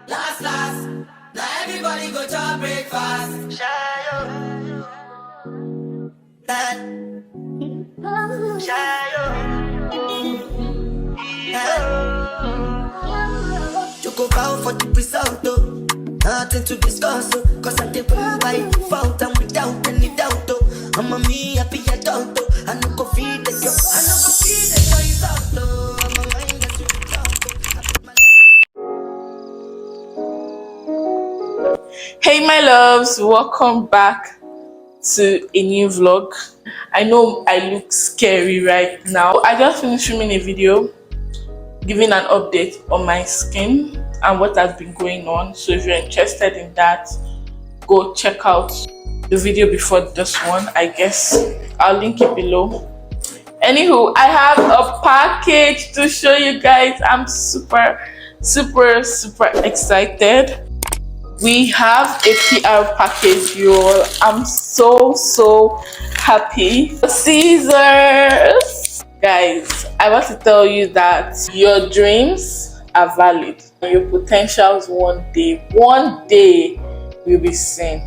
Last, now everybody go to breakfast. You go bow for the result, though. Nothing to discuss, oh. Cause I did win by default and without any doubt, though. I'm a me happy adult, though. I no go feed the girl, I no go feed the girl, it's out, though. I'm a mind that's with the talk, Hey my loves, welcome back to a new vlog. I know I look scary right now. I just finished filming a video giving an update on my skin and what has been going on. So if you're interested in that, go check out the video before this one. I guess I'll link it below. Anywho, I have a package to show you guys. I'm super excited. We have a PR package, y'all. I'm so happy. Scissors. Guys, I want to tell you that your dreams are valid. Your potentials one day will be seen.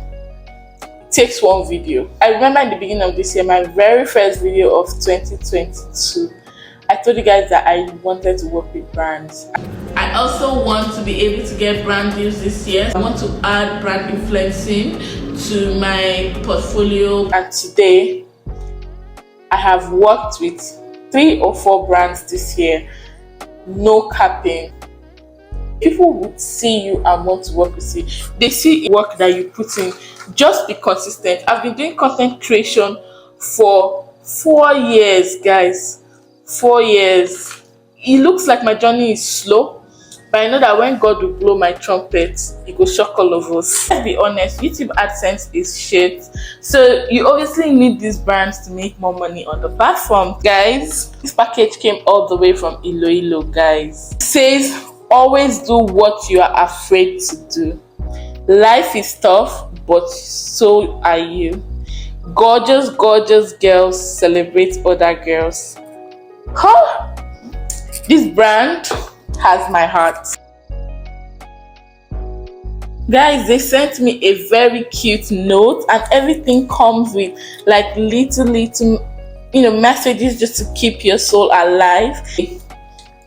It takes one video. I remember in the beginning of this year, my very first video of 2022, I told you guys that I wanted to work with brands. I also want to be able to get brand deals this year. I want to add brand influencing to my portfolio. And today, I have worked with 3 or 4 brands this year. No capping. People would see you and want to work with you. They see work that you put in. Just be consistent. I've been doing content creation for 4 years, guys. 4 years. It looks like my journey is slow, but I know that when God will blow my trumpet, it will shock all of us. Let's be honest, YouTube AdSense is shit. So you obviously need these brands to make more money on the platform. Guys, this package came all the way from Iloilo, guys. It says, always do what you are afraid to do. Life is tough, but so are you. Gorgeous girls celebrate other girls. Huh? This brand has my heart. Guys, they sent me a very cute note and everything comes with like little messages just to keep your soul alive.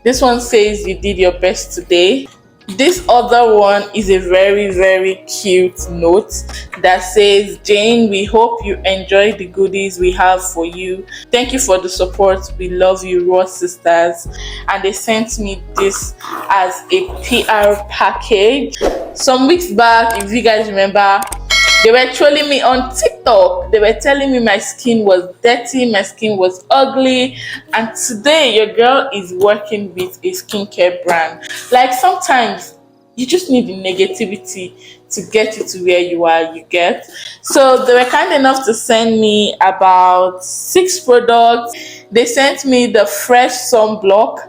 This one says you did your best today. This other one is a very cute note that says, Jane, we hope you enjoy the goodies we have for you. Thank you for the support. We love you, RRAW sisters. And they sent me this as a PR package. Some weeks back, if you guys remember, they were trolling me on TikTok. They were telling me my skin was dirty, my skin was ugly. And today, your girl is working with a skincare brand. Like sometimes, you just need the negativity to get you to where you are, you get. So they were kind enough to send me about 6 products. They sent me the fresh sunblock,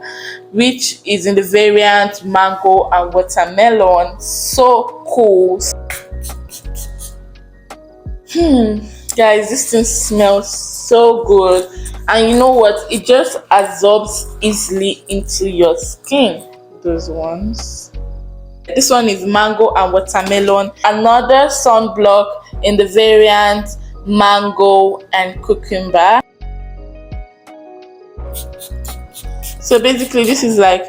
which is in the variant mango and watermelon. So cool. Guys, this thing smells so good, and you know what, it just absorbs easily into your skin. Those ones. This one is mango and watermelon. Another sunblock in the variant mango and cucumber. So basically this is like,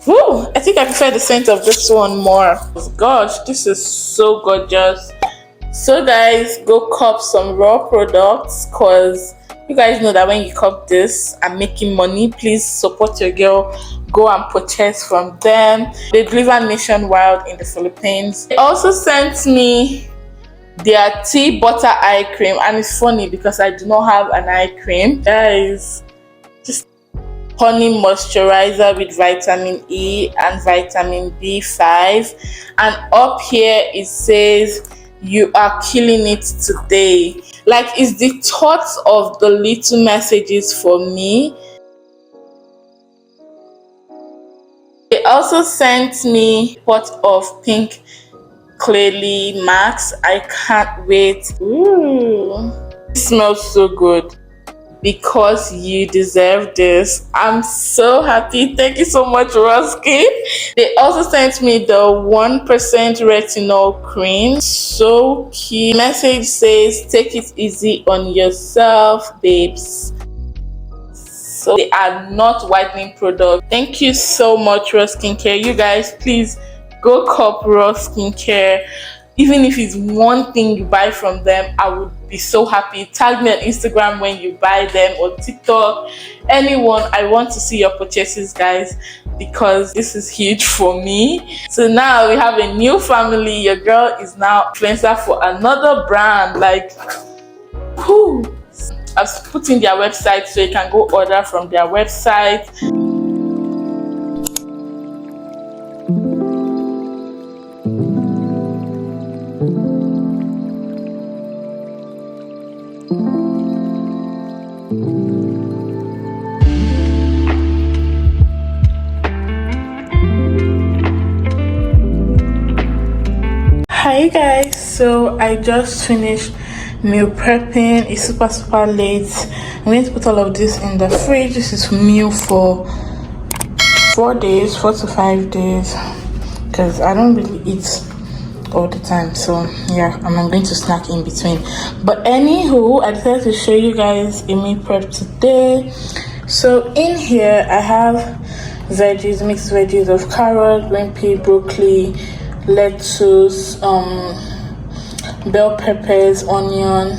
woo, I think I prefer the scent of this one more. Gosh, this is so gorgeous. So guys, go cop some RRAW products, cause you guys know that when you cop this, I'm making money. Please support your girl. Go and purchase from them. They deliver nationwide in the Philippines. They also sent me their tea butter eye cream, and it's funny because I do not have an eye cream. Guys, just honey moisturizer with vitamin E and vitamin B5, and up here it says, you are killing it today. Like, it's the thoughts of the little messages for me. They also sent me a pot of pink clearly max. I can't wait. Ooh, it smells so good. because you deserve this. I'm so happy. Thank you so much, RRAW Skin. They also sent me the 1% retinol cream. So cute. The message says, take it easy on yourself, babes. So they are not whitening products. Thank you so much, RRAW Skincare. You guys, please go cop RRAW Skincare. Even if it's one thing you buy from them, I would be so happy. Tag me on Instagram when you buy them, or TikTok. Anyone, I want to see your purchases, guys, because this is huge for me. So now we have a new family. Your girl is now influencer for another brand. Like, whew. I've put in their website so you can go order from their website. Hi guys, so I just finished meal prepping. It's super late. I'm going to put all of this in the fridge. This is meal for 4 days, 4 to 5 days, because I don't really eat all the time. So yeah, I'm going to snack in between. But anywho, I decided to show you guys a meal prep today. So in here I have veggies, mixed veggies of carrot, green pea, broccoli, lettuce, bell peppers, onion,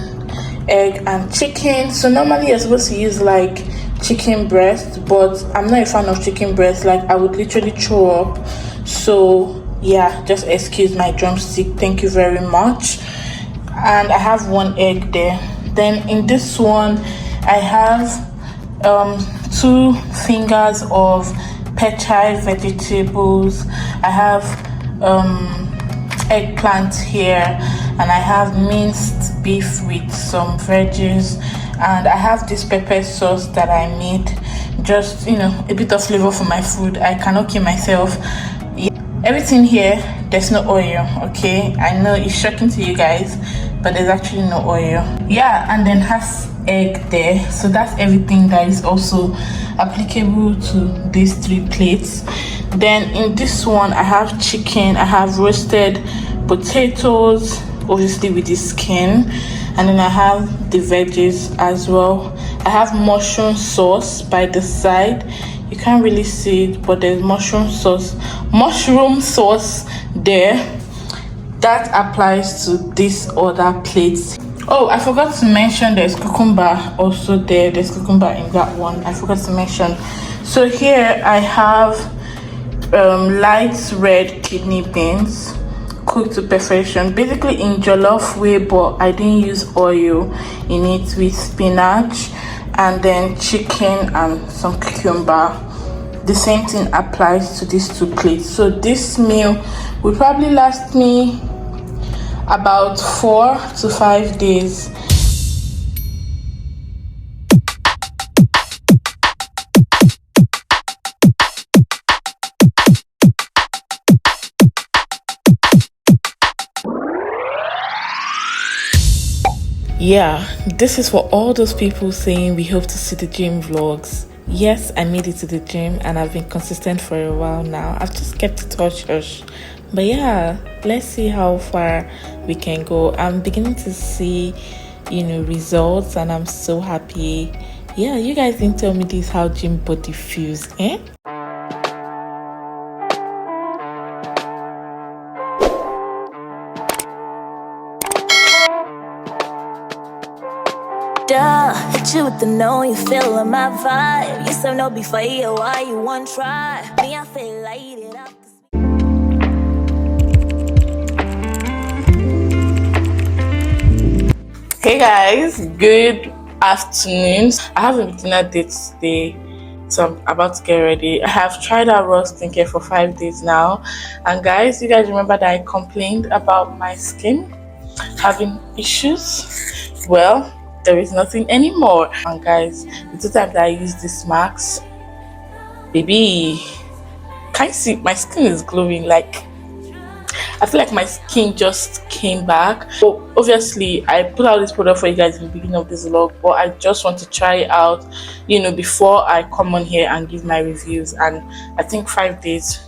egg, and chicken. So normally you're supposed to use like chicken breast, but I'm not a fan of chicken breast. Like, I would literally throw up. So yeah, just excuse my drumstick, thank you very much. And I have 1 egg there. Then in this one I have 2 fingers of pechay vegetables. I have eggplant here, and I have minced beef with some veggies, and I have this pepper sauce that I made, just, you know, a bit of flavor for my food. I cannot kill myself. Yeah. Everything here, there's no oil. Okay, I know it's shocking to you guys, but there's actually no oil. Yeah, and then half egg there. So that's everything that is also applicable to these 3 plates. Then in this one I have chicken, I have roasted potatoes, obviously with the skin, and then I have the veggies as well. I have mushroom sauce by the side. You can't really see it, but there's mushroom sauce there. That applies to this other plate. Oh, I forgot to mention there's cucumber also there. There's cucumber in that one. I forgot to mention. So here I have light red kidney beans cooked to perfection, basically in jollof way, but I didn't use oil in it, with spinach and then chicken and some cucumber. The same thing applies to these 2 plates. So this meal will probably last me about 4 to 5 days. Yeah, this is for all those people saying we hope to see the gym vlogs. Yes, I made it to the gym and I've been consistent for a while now. I've just kept it hush. But yeah, let's see how far we can go. I'm beginning to see, you know, results, and I'm so happy. Yeah, you guys didn't tell me this, how gym body feels, eh? Hit you with the know, you feelin' my vibe. You said no before you, why you want try? Me, I feel light it up. Hey guys, good afternoon. I have a dinner date today, so I'm about to get ready. I have tried out RRAW Skincare for 5 days now, and guys, you guys remember that I complained about my skin having issues? Well, there is nothing anymore. And guys, the 2 times that I use this mask, baby, can you see my skin is glowing? Like, I feel like my skin just came back. So obviously I put out this product for you guys in the beginning of this vlog, but I just want to try it out, you know, before I come on here and give my reviews. And I think 5 days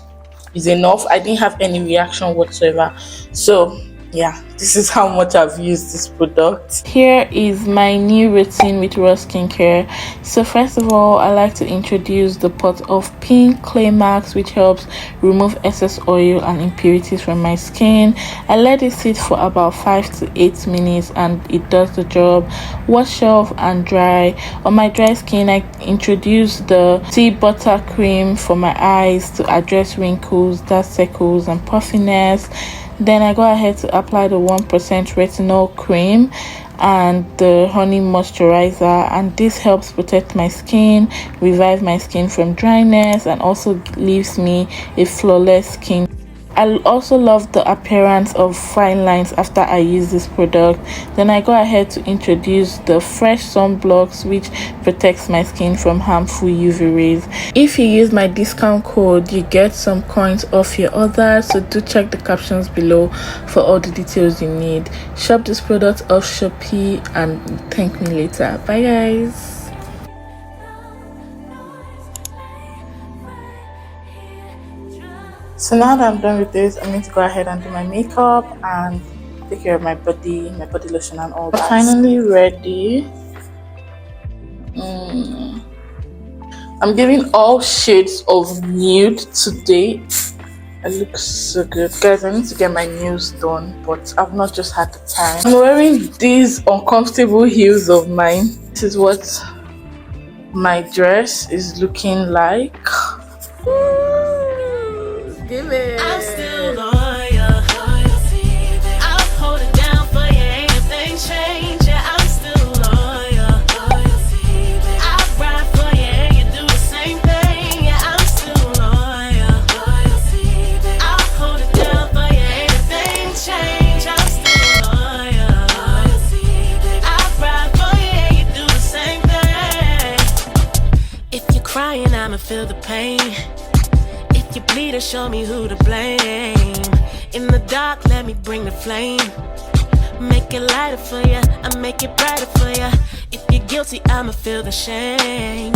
is enough. I didn't have any reaction whatsoever. So yeah, this is how much I've used this product. Here is my new routine with RRAW Skincare. So first of all, I like to introduce the pot of pink clay mask, which helps remove excess oil and impurities from my skin. I let it sit for about 5 to 8 minutes and it does the job. Wash off and dry. On my dry skin, I introduce the tea butter cream for my eyes to address wrinkles, dark circles and puffiness. Then I go ahead to apply the 1% retinol cream and the honey moisturizer, and this helps protect my skin, revive my skin from dryness, and also leaves me a flawless skin. I also love the appearance of fine lines after I use this product. Then I go ahead to introduce the fresh sunblocks, which protects my skin from harmful UV rays. If you use my discount code, you get some coins off your order, so do check the captions below for all the details you need. Shop this product off Shopee and thank me later. Bye guys. So now that I'm done with this, I'm going to go ahead and do my makeup and take care of my body lotion and all that. Finally ready. I'm giving all shades of nude today. It looks so good. Guys, I need to get my nails done, but I've not just had the time. I'm wearing these uncomfortable heels of mine. This is what my dress is looking like. Give it. I'm still loyal. I'll hold it down for you. Ain't a thing change. Yeah, I'm still loyal. I'll ride for you and you do the same thing. Yeah, I'm still loyal. I'll hold it down for you. Ain't a thing change. I'm still loyal. I'll ride for you and you do the same thing. If you're crying, I'ma feel the pain. You bleed or show me who to blame. In the dark, let me bring the flame. Make it lighter for ya, I make it brighter for ya. If you're guilty, I'ma feel the shame.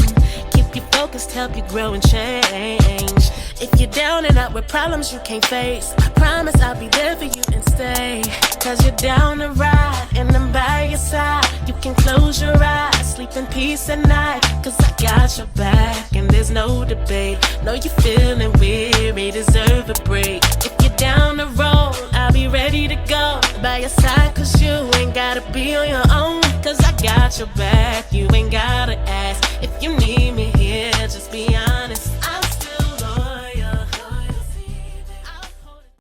Keep you focused, help you grow and change. If you're down and out with problems you can't face, I promise I'll be there for you and stay. Cause you're down to ride and I'm by your side. You can close your eyes, sleep in peace at night. Cause I got your back and there's no debate. Know you're feeling weary, deserve a break. If you're down the road, I'll be ready to go by your side. Cause you ain't gotta be on your own. Cause I got your back, you ain't gotta ask.